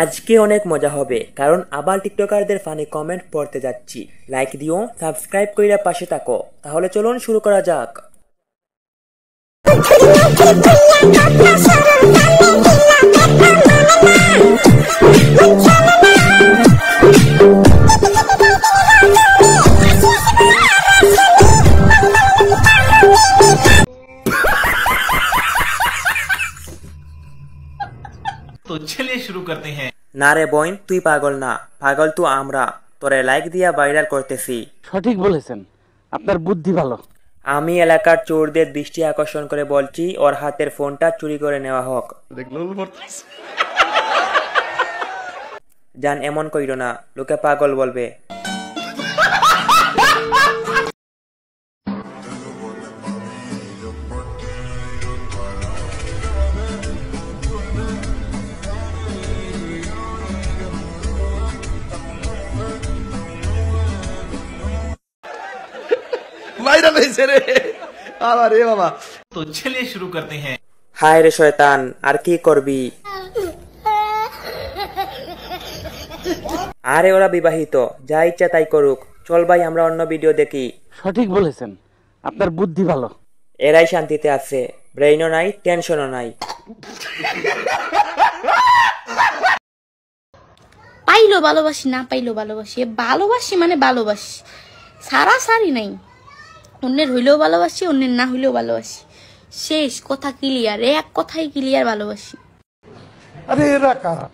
আজকে অনেক মজা হবে কারণ আবার টিকটকারদের ফানি কমেন্ট পড়তে যাচ্ছি। লাইক দিও, সাবস্ক্রাইব কইরা পাশে থাকো। তাহলে চলুন শুরু করা যাক। तो चलिए शुरू करते हैं। না রে বইন, তুই পাগল না, পাগল তো আমরা। তোরে লাইক দিয়া ভাইরাল করতেছি। সঠিক বলেছেন, আপনার বুদ্ধি ভালো। আমি এলাকার চোরদের দৃষ্টি আকর্ষণ করে বলছি ওর হাতের ফোনটা চুরি করে নেওয়া হোক। জান এমন কইরো না, লোকে পাগল বলবে। ভাইরাল হয়েছে রে আবার রে বাবা। तो चलिए शुरू करते हैं। হায় রে শয়তান, আর কি করবি? আরে ওরা বিবাহিত, যা ইচ্ছা তাই করুক। চল ভাই আমরা অন্য ভিডিও দেখি। সঠিক বলেছেন, আপনার বুদ্ধি ভালো। এরাই শান্তিতে আছে, ব্রেইনও নাই, টেনশনও নাই। পাইলো ভালোবাসি, না পাইলো ভালোবাসি, ভালোবাসি মানে ভালোবাসি, সারা সারি নাই। অন্যের হইলেও ভালোবাসি, অন্যের না হইলেও ভালোবাসি। শেষ কথা ক্লিয়ার, এক কথাই ক্লিয়ার, ভালোবাসি। আরে এরা কারা,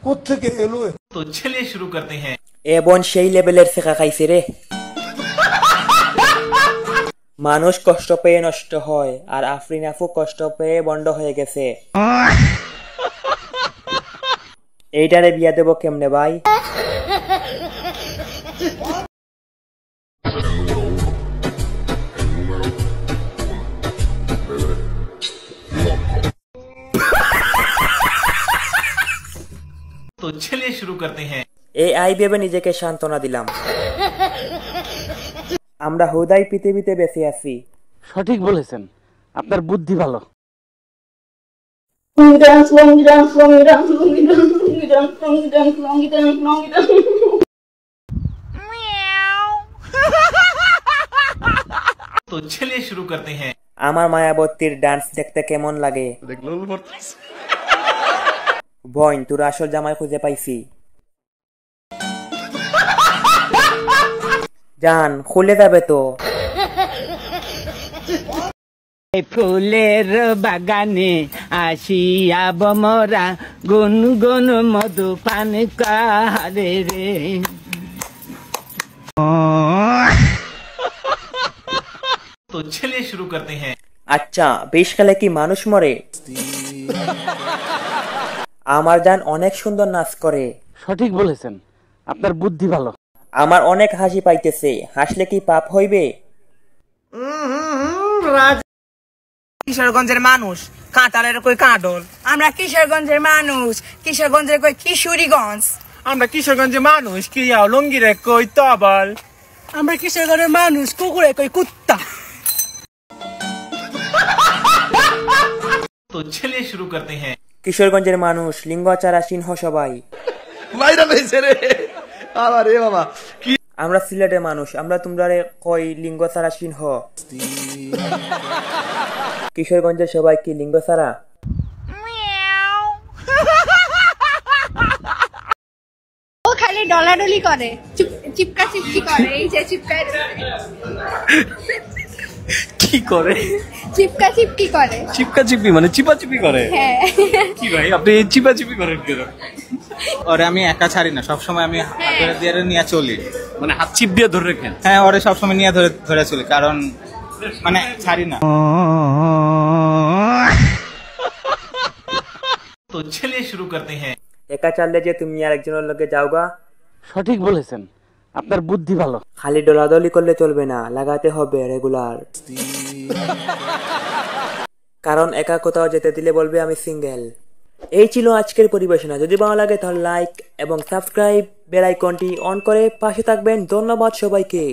কোত্থেকে এলো? तो चलिए शुरू करते हैं। এ বোন সেই লেভেলের শেখা খাইছে রে। মানুষ কষ্ট পেয়ে নষ্ট হয়, আর আফরিন আফু কষ্ট পেয়ে বন্ড হয়ে গেছে। এইটারে বিয়া দেব কেমনে ভাই? तो चलिए शुरू करते हैं। এই আই ভেবে নিজেকে সান্ত্বনা দিলাম। আমরা হুদাই পৃথিবীতে বেঁচে আছি। সঠিক বলেছেন, আপনার বুদ্ধি ভালো। तो चलिए शुरू करते हैं। আমার মায়াবতীর ডান্স দেখতে কেমন লাগে? বোন তোর আসল জামাই খুঁজে পাইছি। জান খুলে যাবে তো। ফুলের বাগানে আসিয়া বমরা গুনগুন মধু পান কারে রে। तो चलिए शुरू करते हैं। আচ্ছা, বিষ খেলে কি মানুষ মরে? আমার জান অনেক সুন্দর নাচ করে। সঠিক বলেছেন, আপনার বুদ্ধি ভালো। আমার অনেক হাসি পাইতেছে, হাসলে কি পাপ হইবে? কিশোরগঞ্জের মানুষ, কাঁটালের কই কাঁডল। আমরা কিশোরগঞ্জের মানুষ, কিশোরগঞ্জের কই কিশোরীগঞ্জ। আমরা কিশোরগঞ্জের মানুষ, কি লঙ্গিরে কই তবল। আমরা কিশোরগঞ্জের মানুষ, কুকুরে কই কুত্তা। तो चलिए शुरू करते हैं। কিশোরগঞ্জের মানুষ লিঙ্গাচারা সিংহ সবাই। ভাইরাল হয়েছে রে আবার রে বাবা। কি আমরা সিলেটের মানুষ, আমরা তোমরা কই লিঙ্গচারা সিংহ। কিশোরগঞ্জের সবাই কি লিঙ্গচারা? ও খালি ডলাডলি করে, চিপকা চিপকি করে। এই যে চিপকায় কি করে? চিপকা চিপকি করে। চিপকা চিপি মানে চিপাচিপি করে? হ্যাঁ। কি ভাই আপনি চিপাচিপি করেন কেন? ওরে আমি একা ছাড়ি না, সবসময় আমি হাত দিয়ে নিয়ে চলি। মানে হাত চিপ দিয়ে ধরে রাখেন? হ্যাঁ, ওরে সবসময় নিয়ে ধরে ধরে চলি, কারণ মানে ছাড়ি না। तो चलिए शुरू करते हैं। একা চাললে যে তুমি আর একজনের লগে যাওগা। সঠিক বলেছেন, আপনার বুদ্ধি ভালো। খালি ডলাডলি করলে চলবে না, লাগাতে হবে রেগুলার। কারণ একা কোথাও যেতে দিলে বলবে আমি সিঙ্গেল। এই ছিল আজকের পরিবেশনা। যদি ভালো লাগে তাহলে লাইক এবং সাবস্ক্রাইব, বেল আইকনটি অন করে পাশে থাকবেন। ধন্যবাদ সবাইকে।